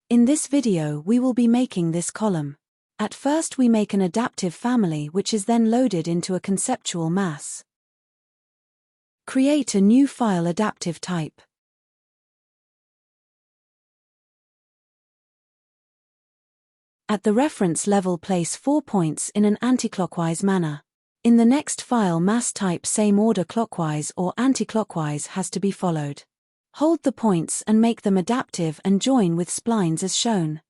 In this video we will be making this column. At first we make an adaptive family which is then loaded into a conceptual mass. Create a new file adaptive type. At the reference level place 4 points in an anticlockwise manner. In the next file mass type same order clockwise or anticlockwise has to be followed. Hold the points and make them adaptive and join with splines as shown.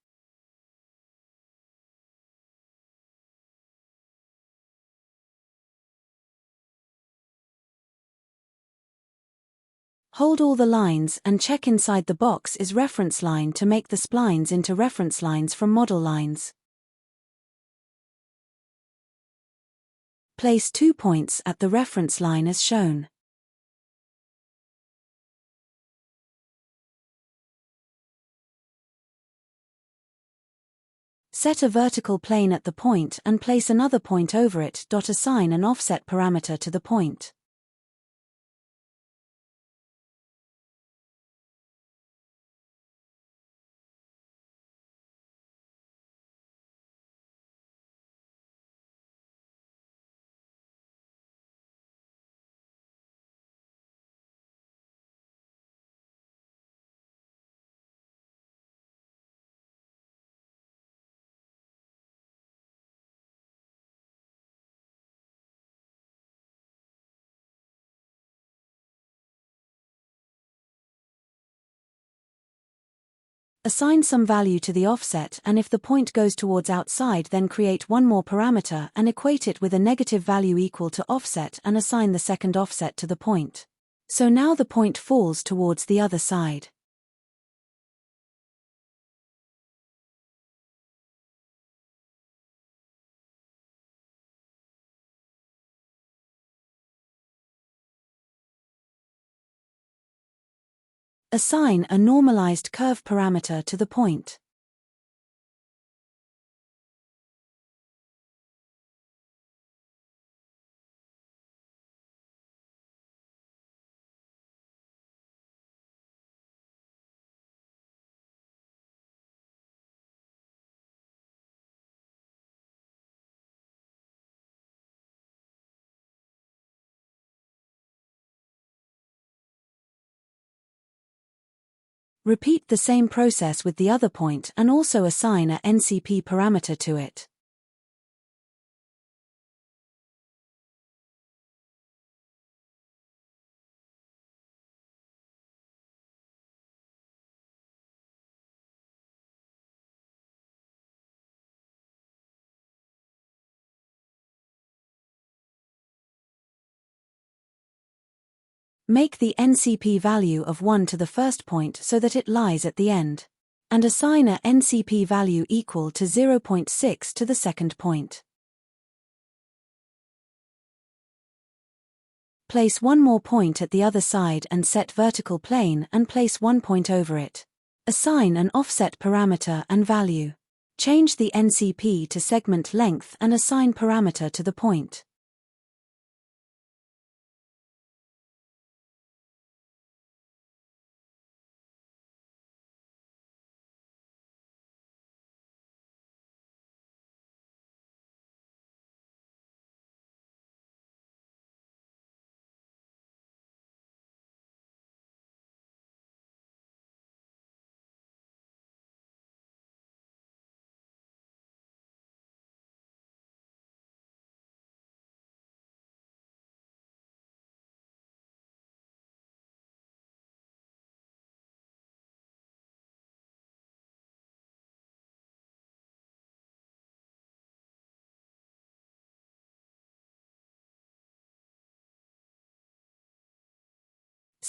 Hold all the lines and check inside the box is reference line to make the splines into reference lines from model lines. Place 2 points at the reference line as shown. Set a vertical plane at the point and place another point over it. Assign an offset parameter to the point. Assign some value to the offset, and if the point goes towards outside then create one more parameter and equate it with a negative value equal to offset and assign the second offset to the point. So now the point falls towards the other side. Assign a normalized curve parameter to the point. Repeat the same process with the other point and also assign a NCP parameter to it. Make the NCP value of 1 to the first point so that it lies at the end. And assign a NCP value equal to 0.6 to the second point. Place one more point at the other side and set vertical plane and place 1 point over it. Assign an offset parameter and value. Change the NCP to segment length and assign parameter to the point.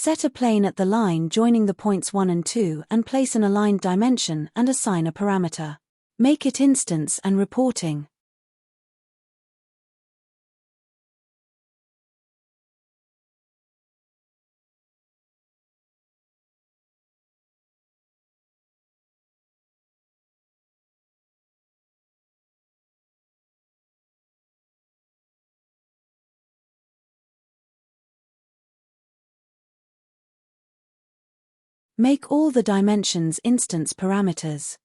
Set a plane at the line joining the points 1 and 2 and place an aligned dimension and assign a parameter. Make it instance and reporting. Make all the dimensions instance parameters.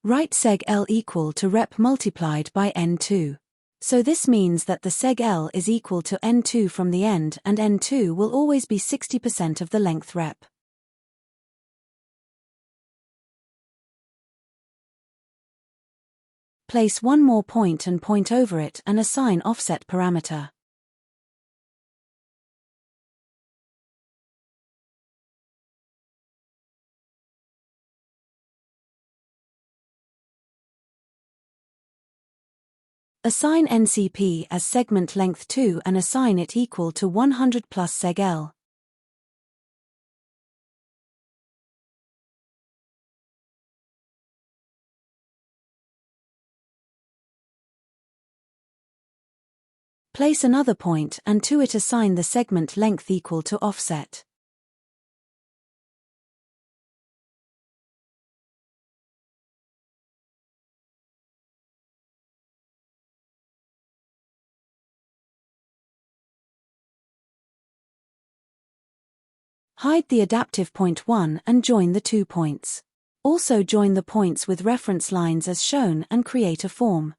Write seg L equal to rep multiplied by n2. So this means that the seg L is equal to n2 from the end, and n2 will always be 60% of the length rep. Place one more point and point over it and assign offset parameter. Assign NCP as segment length 2 and assign it equal to 100 plus seg L. Place another point and to it assign the segment length equal to offset. Hide the adaptive point 1 and join the 2 points. Also join the points with reference lines as shown and create a form.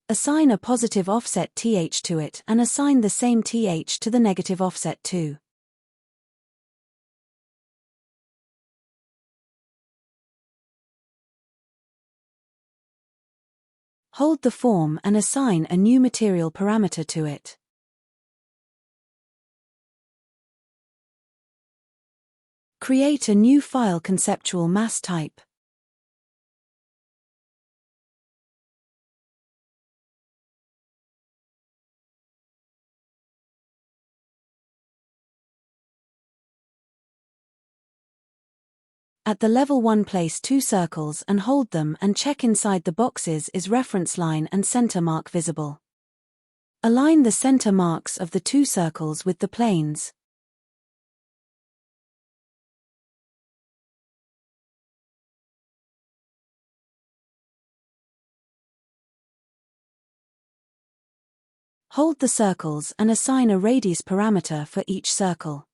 Assign a positive offset th to it and assign the same th to the negative offset too. Hold the form and assign a new material parameter to it. Create a new file conceptual mass type. At the level 1 place 2 circles and hold them and check inside the boxes is reference line and center mark visible. Align the center marks of the 2 circles with the planes. Hold the circles and assign a radius parameter for each circle.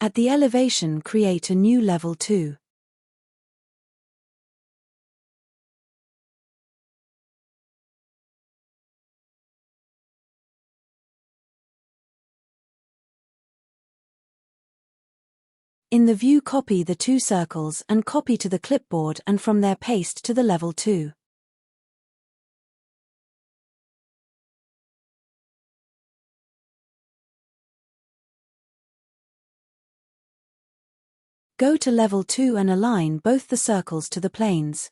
At the elevation, create a new level 2. In the view, copy the 2 circles and copy to the clipboard and from there paste to the level 2. Go to level 2 and align both the circles to the planes.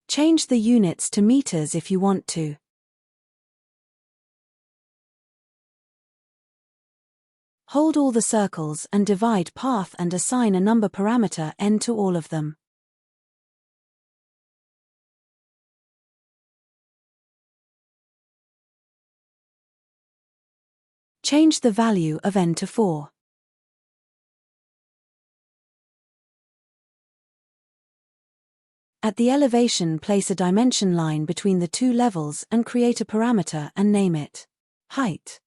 Change the units to meters if you want to. Hold all the circles and divide path and assign a number parameter n to all of them. Change the value of n to 4. At the elevation, place a dimension line between the 2 levels and create a parameter and name it height.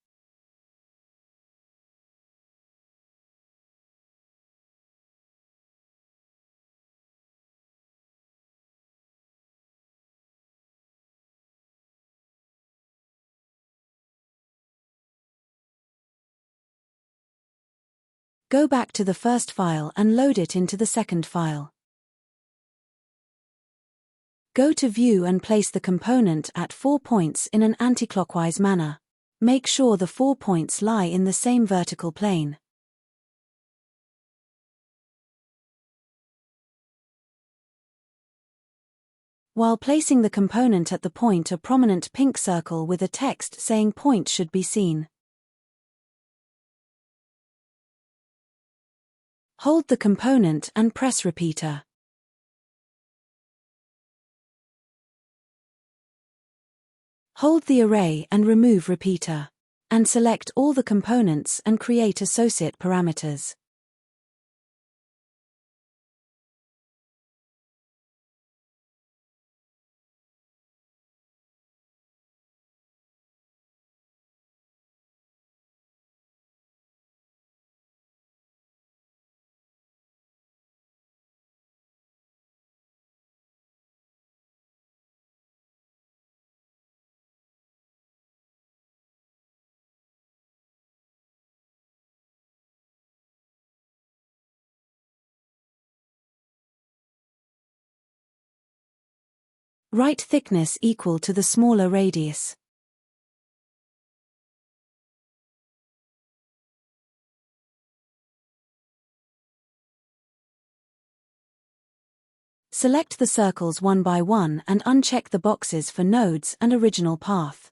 Go back to the first file and load it into the second file. Go to View and place the component at 4 points in an anticlockwise manner. Make sure the 4 points lie in the same vertical plane. While placing the component at the point, a prominent pink circle with a text saying point should be seen. Hold the component and press repeater. Hold the array and remove repeater. And select all the components and create associate parameters. Write thickness equal to the smaller radius. Select the circles one by one and uncheck the boxes for nodes and original path.